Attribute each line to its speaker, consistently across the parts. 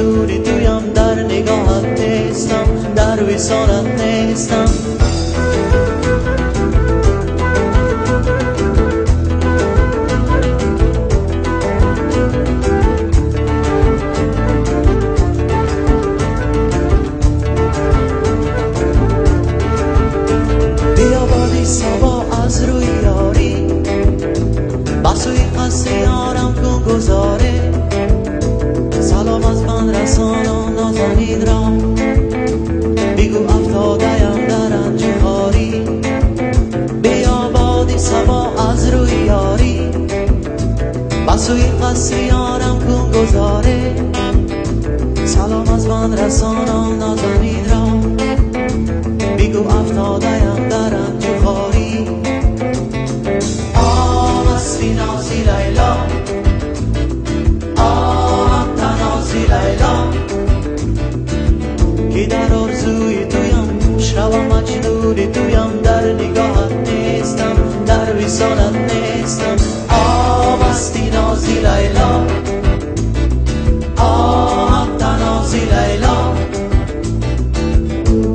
Speaker 1: مجنونی تویم، در نگاهت نیستم، در وصالت نیستم. سبا از روی یاری، بسوی قصیارم کن گذاره. سلام از من رسان و نازنین را، بگو افتاده‌ام در انجوهاری. بیا بادی سبا از روی یاری، بسوی قصیارم کن گذاره. سلام از من رسان و نازنین را، بگو افتاده‌ام در انجوهاری. مستی نازی لیلا، تنازی لیلا، که در آرزوی تویم، شب مجنونی تویم، در نگاهت نیستم، در وصالت نیستم. مستی نازی لیلا، تنازی لیلا،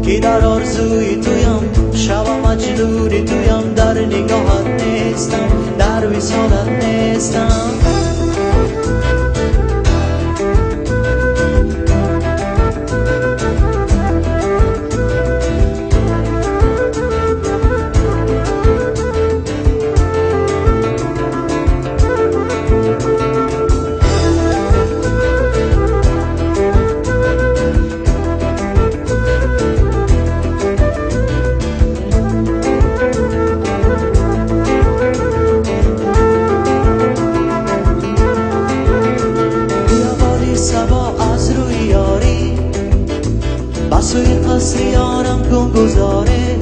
Speaker 1: که در آرزوی تویم، شب مجنونی تویم، در نگاهت نیستم، در وصالت نیستم. بسوی قصیارم کن گذاره.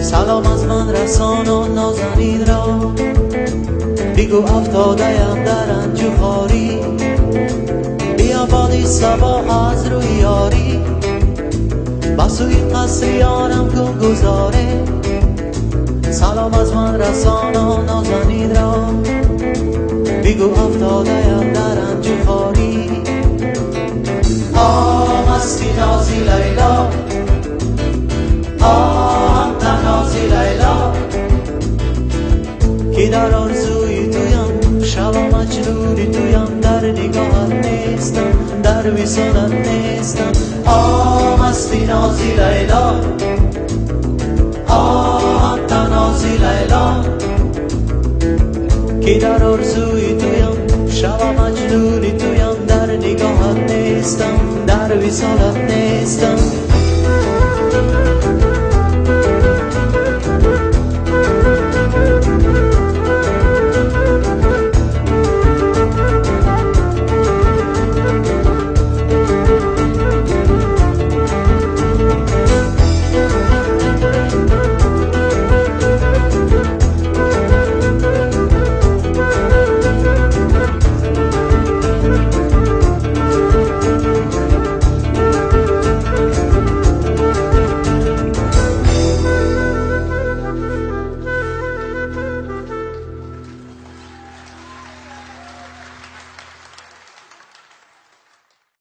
Speaker 1: سلام از من رسان و نازنین را، بگو افتاده‌ام در انجوهاری. بیا بادی سبا از روی یاری، بسوی قصیارم کن گذاره. سلام از من رسان و نازنین را، بگو افتاده‌ام در انجوهاری. مستی نازی لیلا، تنازی لیلا، که در آرزوی تویم، شب مجنونی تویم، در نگاهت نیستم، در وصالت نیستم. مستی نازی لیلا، تنازی لیلا، که در آرزوی تویم، شب مجنونی تویم، در نگاهت نیستم، در وصالت نیستم.